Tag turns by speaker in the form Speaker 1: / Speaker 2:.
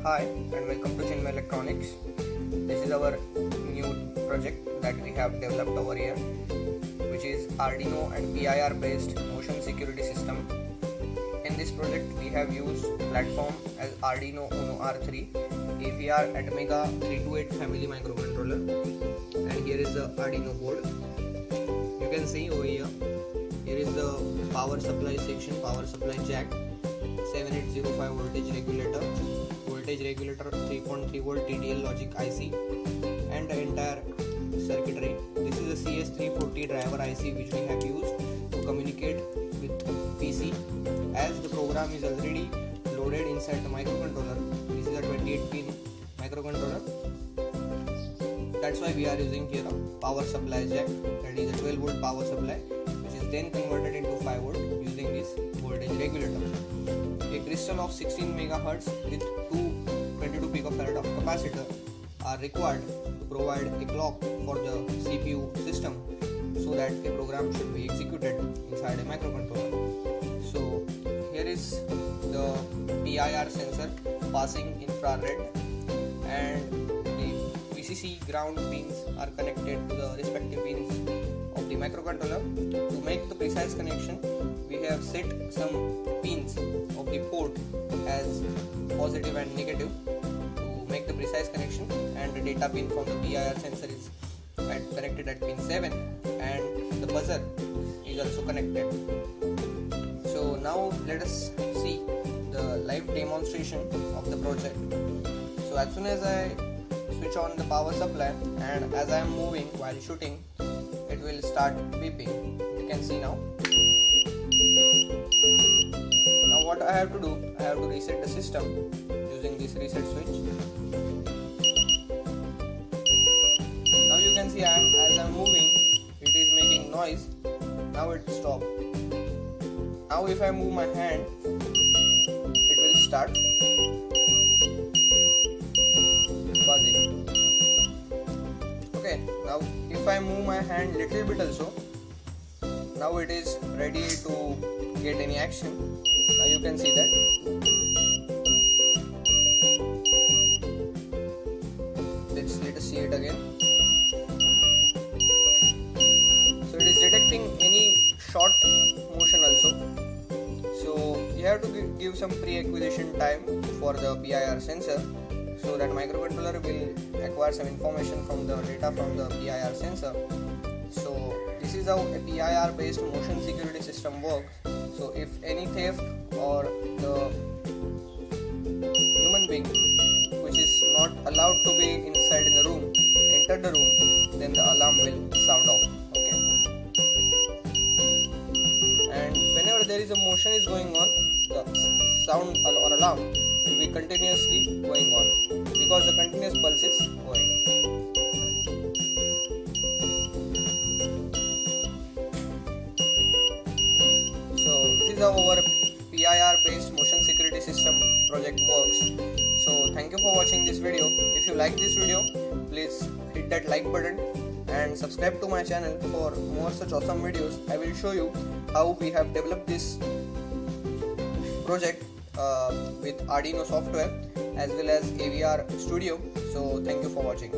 Speaker 1: Hi and welcome to Chinmay Electronics. This is our new project that we have developed over here, which is Arduino and PIR based motion security system. In this project we have used platform as Arduino Uno R3, AVR Atmega 328 family microcontroller, and here is the Arduino board. You can see over here is the power supply section, power supply jack, 7805 voltage regulator 3.3 volt TTL logic IC, and the entire circuitry. This is a CS340 driver IC which we have used to communicate with PC, as the program is already loaded inside the microcontroller. This is a 28 pin microcontroller. That's why we are using here a power supply jack, that is a 12 volt power supply, which is then converted into 5 volt using this voltage regulator. A crystal of 16 MHz with 22 picofarad of capacitor are required to provide a clock for the CPU system so that a program should be executed inside a microcontroller. So here is the PIR sensor passing infrared, and the VCC ground pins are connected to the respective pins of the microcontroller. To make the precise connection, we have set some pins of the port as positive and negative to make the precise connection, and the data pin from the PIR sensor is connected at pin 7, and the buzzer is also connected. So now let us see the live demonstration of the project. So as soon as I switch on the power supply and as I am moving while shooting, it will start beeping. You can see now. Now what I have to do, I have to reset the system using this reset switch. Now you can see as I am moving, it is making noise. Now it stopped. Now if I move my hand, it will start buzzing. Okay, now if I move my hand little bit also, now it is ready to get any action. Now you can see that. Let us see it again. So it is detecting any short motion also. So you have to give some pre-acquisition time for the PIR sensor, so that microcontroller will acquire some information from the data from the PIR sensor. So this is how a PIR based motion security system works. So if any theft or the human being which is not allowed to be inside in the room enter the room, then the alarm will sound off. Okay, and whenever there is a motion is going on, the sound or alarm will be continuously going on because the continuous pulse is going. So this is how our PIR based motion security system project works. So thank you for watching this video. If you like this video, please hit that like button and subscribe to my channel for more such awesome videos. I will show you how we have developed this project with Arduino software as well as AVR Studio. So thank you for watching.